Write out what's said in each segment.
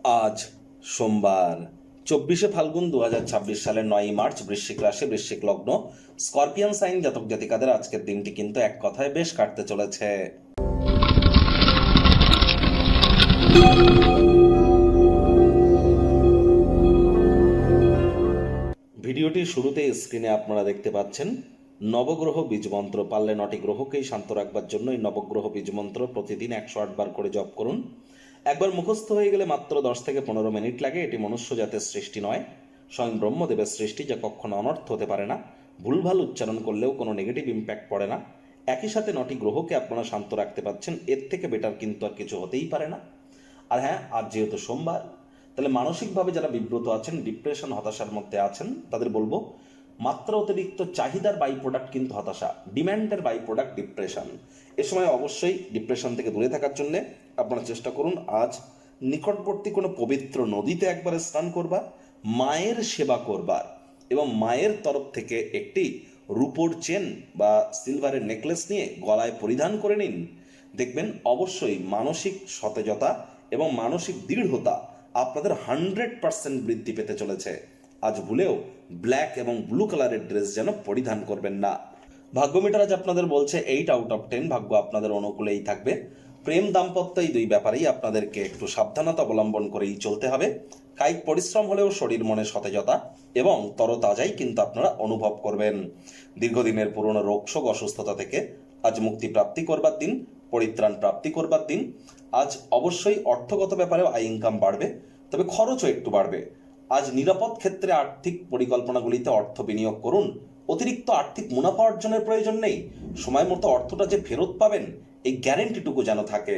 আজ সোমবার 24শে ফাল্গুন 2026 সালের 9ই মার্চ বৃশ্চিক রাশি বৃশ্চিক লগ্ন স্করপিয়ন সাইন জাতক জাতিকাদের আজকের দিনটি কিন্তু এক কথায় বেশ কাটতে চলেছে। ভিডিওটির শুরুতে স্ক্রিনে আপনারা দেখতে পাচ্ছেন নবগ্রহ বীজমন্ত্র। পারলে 9টি গ্রহকেই শান্ত রাখবার জন্য এই নবগ্রহ বীজমন্ত্র প্রতিদিন 108 বার করে জপ করুন। একবার মুখস্থ হয়ে গেলে মাত্র 10 থেকে 15 মিনিট লাগে। এটি মনুষ্য জাতের সৃষ্টি নয়, স্বয়ং ব্রহ্মদেবের সৃষ্টি, যা কখনো অনর্থ হতে পারে না। ভুলভাল উচ্চারণ করলেও কোনো নেগেটিভ ইম্প্যাক্ট পড়ে না। একই সাথে 9টি গ্রহকে আপনারা শান্ত রাখতে পারছেন, এর থেকে বেটার কিন্তু আর কিছু হতেই পারে না। আর হ্যাঁ, আজ যেহেতু সোমবার, তাহলে মানসিকভাবে যারা বিব্রত আছেন, ডিপ্রেশন হতাশার মধ্যে আছেন, তাদের বলবো মাত্রা অতিরিক্ত চাহিদার বাই প্রোডাক্ট কিন্তু হতাশা, ডিম্যান্ডের বাই প্রোডাক্ট ডিপ্রেশন। এ সময় অবশ্যই ডিপ্রেশন থেকে দূরে থাকার জন্যে আপনারা চেষ্টা করুন আজ নিকটবর্তী কোনো পবিত্র নদীতে একবার স্নান করবার, মায়ের সেবা করবার এবং মায়ের তরফ থেকে একটি রূপোর চেন বা সিলভারের নেকলেস নিয়ে গলায় পরিধান করে নিন। দেখবেন অবশ্যই মানসিক সতেজতা এবং মানসিক দৃঢ়তা আপনাদের 100% বৃদ্ধি পেতে চলেছে। আজ ভুলেও ব্ল্যাক এবং ব্লু কালারের ড্রেস যেন পরিধান করবেন না। ভাগ্যমিটার আজ আপনাদের বলছে 8 আউট অফ 10, ভাগ্য আপনাদের অনুকূলেই থাকবে। প্রেম দাম্পত্য এই দুই ব্যাপারেই আপনাদেরকে একটু সাবধানতা অবলম্বন করেই চলতে হবে। কায়িক পরিশ্রম হলেও শরীর মনে সতেজতা এবং তরতাজাই কিন্তু আপনারা অনুভব করবেন। দীর্ঘদিনের পুরনো রোগশোক অসুস্থতা থেকে আজ মুক্তি প্রাপ্তি করবার দিন, পরিত্রাণ প্রাপ্তি করবার দিন। আজ অবশ্যই অর্থগত ব্যাপারেও আয় ইনকাম বাড়বে, তবে খরচও একটু বাড়বে। আজ নিরাপদ ক্ষেত্রে আর্থিক পরিকল্পনাগুলিতে অর্থ বিনিয়োগ করুন। অতিরিক্ত আর্থিক মুনাফা অর্জনের প্রয়োজন নেই। সময় মতো অর্থটা যে ফেরত পাবেন, এই গ্যারেন্টিটুকু যেন থাকে।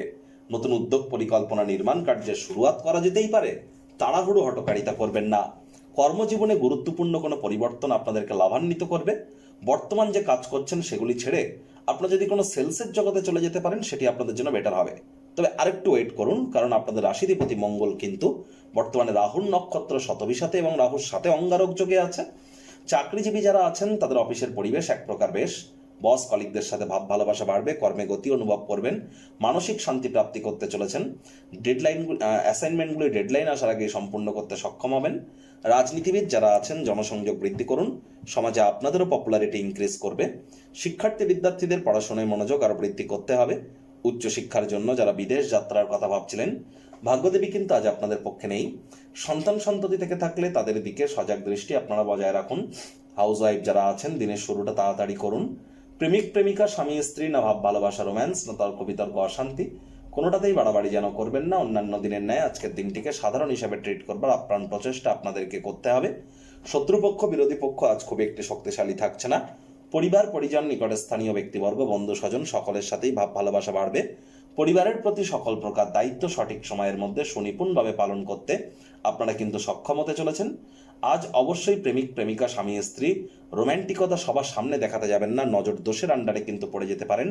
নতুন উদ্যোগ পরিকল্পনা নির্মাণ কার্যের শুরুয়াত করা যেতেই পারে, তাড়াহুড়ো হটকারিতা করবেন না। কর্মজীবনে গুরুত্বপূর্ণ কোনো পরিবর্তন আপনাদেরকে লাভান্বিত করবে। বর্তমান যে কাজ করছেন সেগুলি ছেড়ে আপনারা যদি কোনো সেলসের জগতে চলে যেতে পারেন, সেটি আপনাদের জন্য বেটার হবে। তবে আরেকটু ওয়েট করুন, কারণ আপনাদের রাশিধিপতি মঙ্গল কিন্তু বর্তমানে রাহুর নক্ষত্র শতভিসাতে এবং রাহুর সাথে অঙ্গারক যোগে আছে। চাকরিজীবী যারা আছেন তাদের অফিসের পরিবেশ এক প্রকার বেশ। বস কলিগদের সাথে ভাব ভালোবাসা বাড়বে, কর্মে গতি অনুভব করবেন, মানসিক শান্তি প্রাপ্তি করতে চলেছেন। অ্যাসাইনমেন্টগুলি ডেডলাইন আসার আগে সম্পূর্ণ করতে সক্ষম হবেন। রাজনীতিবিদ যারা আছেন জনসংযোগ বৃদ্ধি করুন, সমাজে আপনাদেরও পপুলারিটি ইনক্রিজ করবে। শিক্ষার্থী বিদ্যার্থীদের পড়াশোনায় মনোযোগ আরও বৃদ্ধি করতে হবে। উচ্চশিক্ষার জন্য যারা বিদেশ যাত্রার কথা ভাবছিলেন, ভাগ্যদেবী কিন্তু আজ আপনাদের পক্ষে নেই। সন্তান সন্ততি থেকে থাকলে তাদের দিকে সজাগ দৃষ্টি আপনারা বজায় রাখুন। হাউস ওয়াইফ যারা আছেন দিনের শুরুটা তাড়াতাড়ি করুন। প্রেমিক প্রেমিকা স্বামী স্ত্রী না ভাব ভালোবাসা রোম্যান্স না তর্ক বিতর্ক অশান্তি, কোনোটাতেই বাড়াবাড়ি যেন করবেন না। অন্যান্য দিনের ন্যায় আজকের দিনটিকে সাধারণ হিসাবে ট্রিট করবার আপ্রাণ প্রচেষ্টা আপনাদেরকে করতে হবে। শত্রুপক্ষ বিরোধী পক্ষ আজ খুব একটি শক্তিশালী থাকছে না। পরিবার পরিজন নিকটে স্থানীয় ব্যক্তিবর্গ বন্ধু স্বজন সকলের সাথেই ভাব ভালোবাসা বাড়বে। পরিবারের প্রতি সকল প্রকার দায়িত্ব সঠিক সময়ের মধ্যে সুনিপুণভাবে পালন করতে আপনারা কিন্তু সক্ষম হতে চলেছেন। আজ অবশ্যই প্রেমিক প্রেমিকা স্বামী স্ত্রী রোম্যান্টিকতা সবার সামনে দেখাতে যাবেন না, নজর দোষের আন্ডারে কিন্তু পড়ে যেতে পারেন।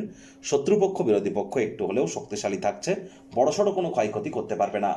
শত্রুপক্ষ বিরোধী পক্ষ একটু হলেও শক্তিশালী থাকছে, বড়সড় কোনো ক্ষয়ক্ষতি করতে পারবে না।